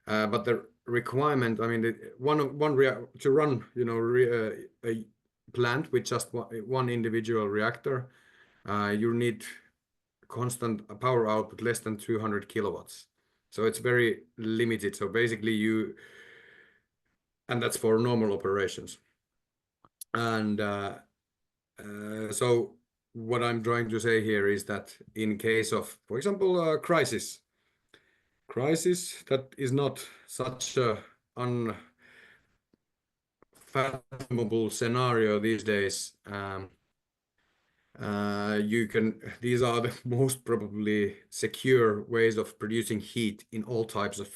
But the requirement, I mean, to run, a plant with just one individual reactor, you need constant power output less than 200 kilowatts. So it's very limited. So basically and that's for normal operations. And so what I'm trying to say here is that in case of, for example, crisis that is not such a fathomable scenario these days. These are the most probably secure ways of producing heat in all types of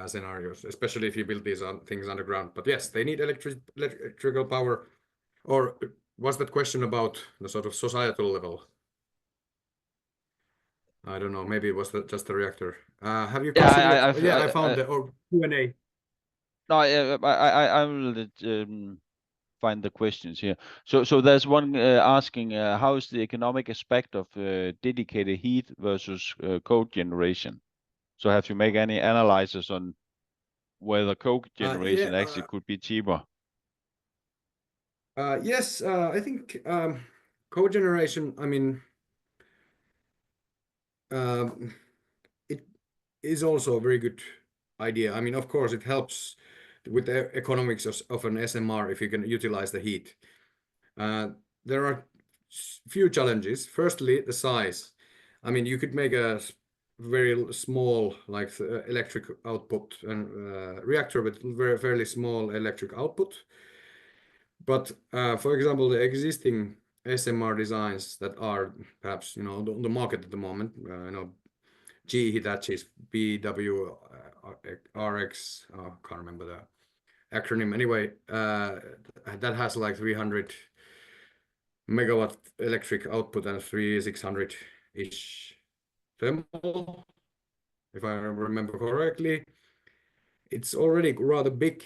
scenarios, especially if you build these things underground. But yes, they need electrical power. Or was that question about the sort of societal level? I don't know. Maybe it was just the reactor. Have you considered? I found the Q&A. No, I will find the questions here. So there's one asking how is the economic aspect of dedicated heat versus co-generation? So have you make any analysis on whether co-generation actually could be cheaper? Yes, I think co-generation, I mean, it is also a very good idea. I mean, of course, it helps with the economics of an SMR if you can utilize the heat. There are few challenges. Firstly, the size. I mean, you could make a very small, like electric output and reactor with fairly small electric output. But for example, the existing SMR designs that are perhaps on the market at the moment, GE Hitachi's BW RX, can't remember the acronym. Anyway, that has like 300 megawatt electric output and 600-ish thermal, if I remember correctly. It's already rather big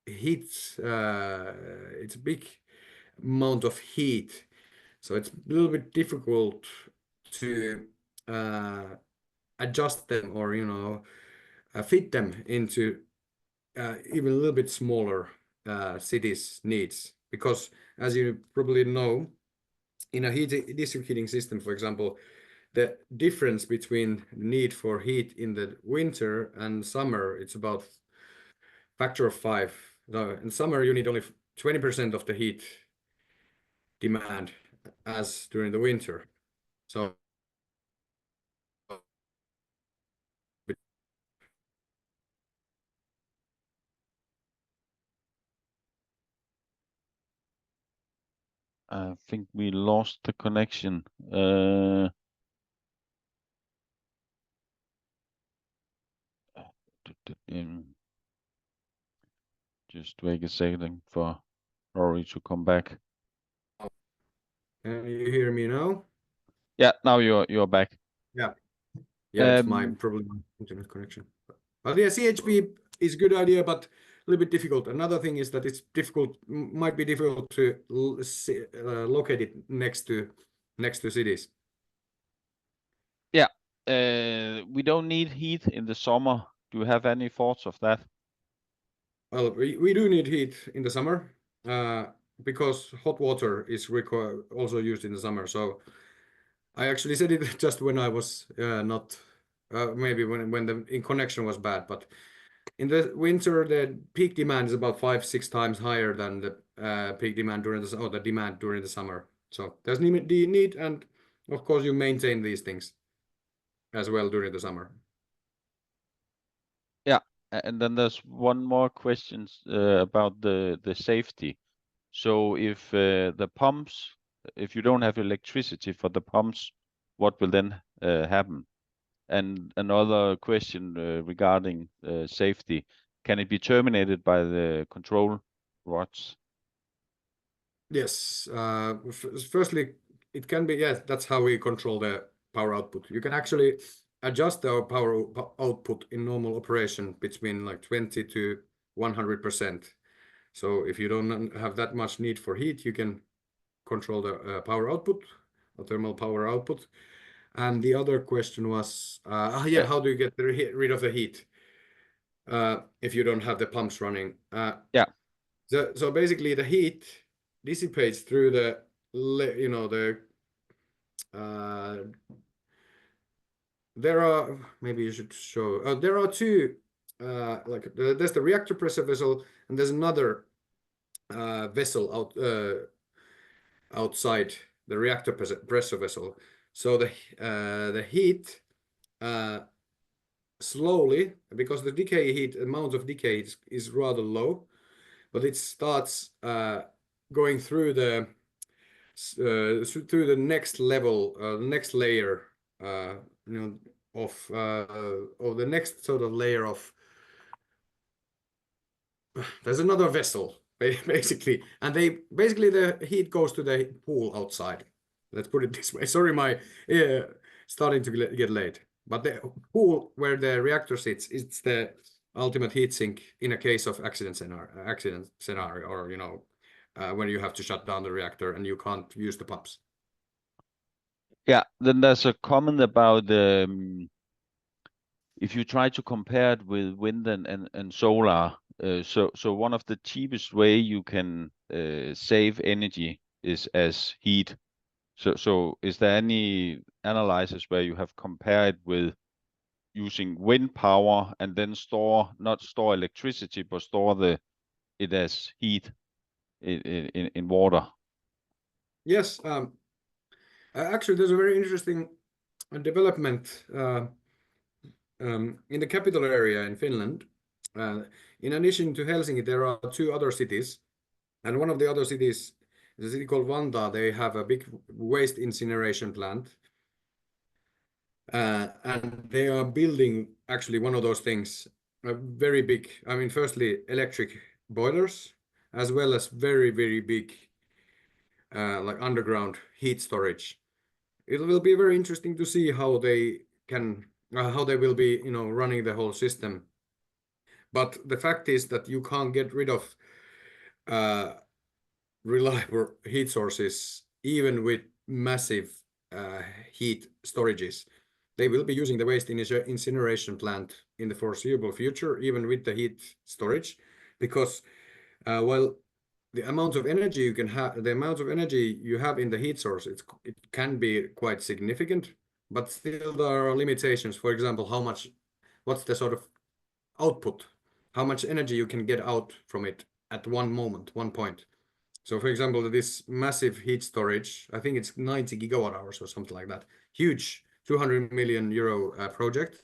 heat. It's a big amount of heat, so it's a little bit difficult to adjust them or fit them into even a little bit smaller cities' needs, because as you probably know, in a district heating system, for example, the difference between need for heat in the winter and summer, it's about factor of 5. In summer, you need only 20% of the heat demand as during the winter. So I think we lost the connection. Just wait a second for Lauri to come back. Can you hear me now? Yeah, now you're back. Yeah, it's probably my internet connection. But yeah, CHP is a good idea, but a little bit difficult. Another thing is that it's might be difficult to locate it next to cities. Yeah, we don't need heat in the summer. Do you have any thoughts of that? Well, we do need heat in the summer because hot water is also used in the summer. So I actually said it just when I was not maybe when the connection was bad, but in the winter the peak demand is about 5-6 times higher than the peak demand during the demand during the summer. So there's need, and of course you maintain these things as well during the summer. Yeah, and then there's one more question about the safety. So if the pumps, if you don't have electricity for the pumps, what will then happen? And another question regarding safety, can it be terminated by the control rods? Yes. Firstly, it can be, yes, that's how we control the power output. You can actually adjust our power output in normal operation between like 20 to 100%. So if you don't have that much need for heat, you can control the power output, or thermal power output. And the other question was, how do you get rid of the heat if you don't have the pumps running? So basically the heat dissipates through there are, maybe you should show, there are two, like there's the reactor pressure vessel and there's another vessel outside the reactor pressure vessel. So the heat slowly, because the amount of decay is rather low, but it starts going through the next level, next layer, of the next sort of layer of. There's another vessel basically, and the heat goes to the pool outside. Let's put it this way. Sorry, my starting to get late. But the pool where the reactor sits, it's the ultimate heat sink in a case of accident scenario, or when you have to shut down the reactor and you can't use the pumps. Yeah, then there's a comment about if you try to compare it with wind and solar. So one of the cheapest way you can save energy is as heat. So is there any analysis where you have compared with using wind power and then not store electricity, but store it as heat in water? Yes, actually, there's a very interesting development in the capital area in Finland. In addition to Helsinki, there are 2 other cities, and one of the other cities is a city called Vantaa. They have a big waste incineration plant, and they are building actually one of those things, a very big. I mean, firstly, electric boilers, as well as very, very big, like underground heat storage. It will be very interesting to see how they will be, running the whole system. But the fact is that you can't get rid of reliable heat sources even with massive heat storages. They will be using the waste incineration plant in the foreseeable future, even with the heat storage, because the amount of energy you have in the heat source, it can be quite significant, but still there are limitations. For example, what's the sort of output, how much energy you can get out from it at one point. So for example, this massive heat storage, I think it's 90 gigawatt hours or something like that, huge 200 million euro project,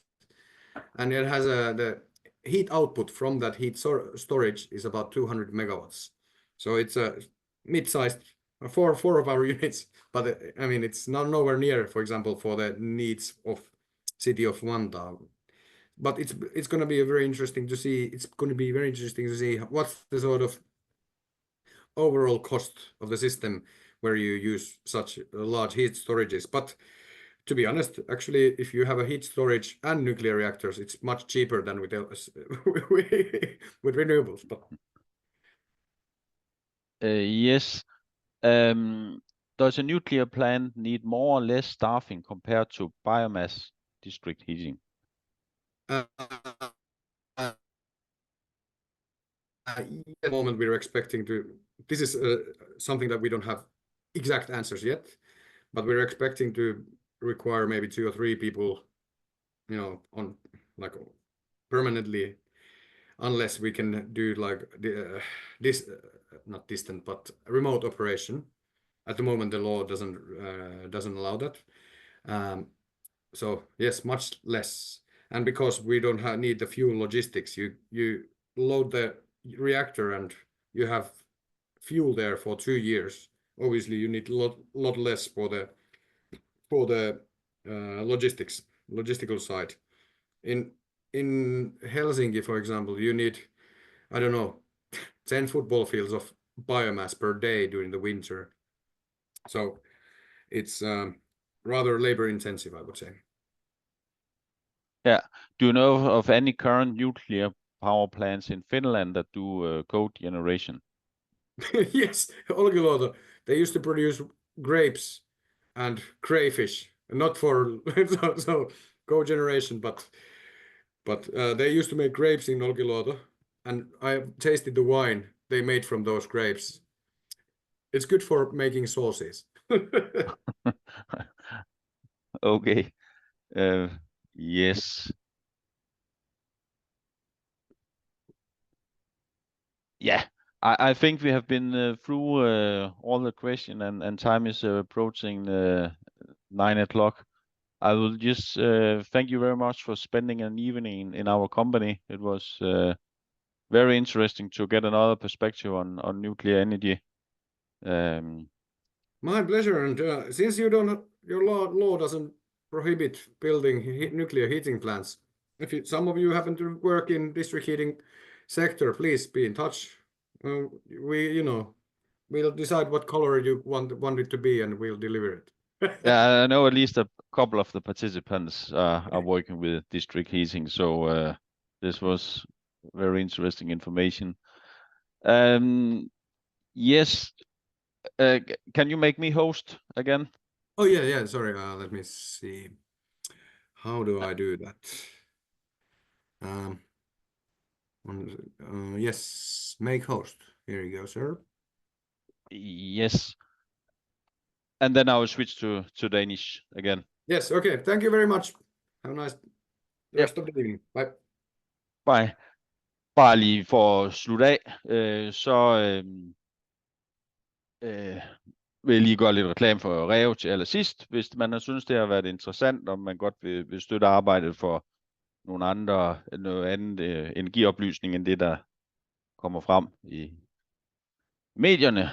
and it has the heat output from that heat storage is about 200 megawatts. So it's a mid-sized, four of our units, but I mean, it's nowhere near, for example, for the needs of city of Vantaa. But it's going to be very interesting to see. It's going to be very interesting to see what's the sort of overall cost of the system where you use such large heat storages. But to be honest, actually, if you have a heat storage and nuclear reactors, it's much cheaper than with renewables. But yes. Does a nuclear plant need more or less staffing compared to biomass district heating? at the moment, we're expecting to. This is something that we don't have exact answers yet, but we're expecting to require maybe 2 or 3 people, on like permanently, unless we can do like this not distant but remote operation. At the moment, the law doesn't allow that. So yes, much less, and because we don't need the fuel logistics, you load the reactor and you have fuel there for 2 years. Obviously, you need a lot less for the logistical side. In Helsinki, for example, you need, I don't know, 10 football fields of biomass per day during the winter. So it's rather labor intensive, I would say. Yeah. Do you know of any current nuclear power plants in Finland that do cogeneration? Yes, Olkiluoto. They used to produce grapes and crayfish, not for so cogeneration, but they used to make grapes in Olkiluoto, and I tasted the wine they made from those grapes. It's good for making sauces. Okay. Yes. Yeah. I think we have been through all the question, and time is approaching 9 o'clock. I will just thank you very much for spending an evening in our company. It was very interesting to get another perspective on nuclear energy. My pleasure. And since you don't, your law doesn't prohibit building nuclear heating plants. If some of you happen to work in district heating sector, please be in touch. We'll decide what color you want it to be, and we'll deliver it. Yeah, I know at least a couple of the participants are working with district heating, so this was very interesting information. Yes, can you make me host again? Oh yeah. Sorry. Let me see. How do I do that? Yes, make host. Here you go, sir. Yes. And then I will switch to Danish again. Yes, okay. Thank you very much. Have a nice rest of the evening. Bye. Bye. Bare lige for at slutte af, vil jeg lige gøre lidt reklame for Reo til allersidst. Hvis man har synes, det har været interessant, og man godt vil støtte arbejdet for noget andet energioplysning end det, der kommer frem i medierne,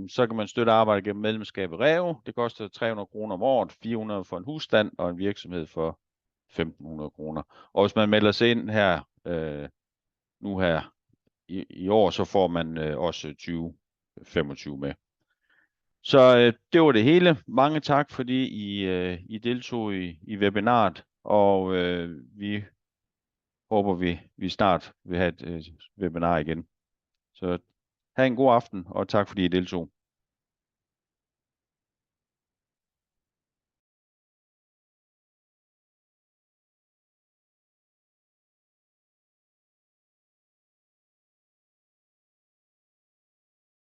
så kan man støtte arbejdet gennem medlemskab i Reo. Det koster 300 kroner om året, 400 for en husstand og en virksomhed for 1.500 kroner. Og hvis man melder sig ind her nu her i år, så får man også 2025 med. Så det var det hele. Mange tak, fordi I deltog i webinaret, og vi håber, vi snart vil have et webinar igen. Så have en god aften, og tak fordi I deltog.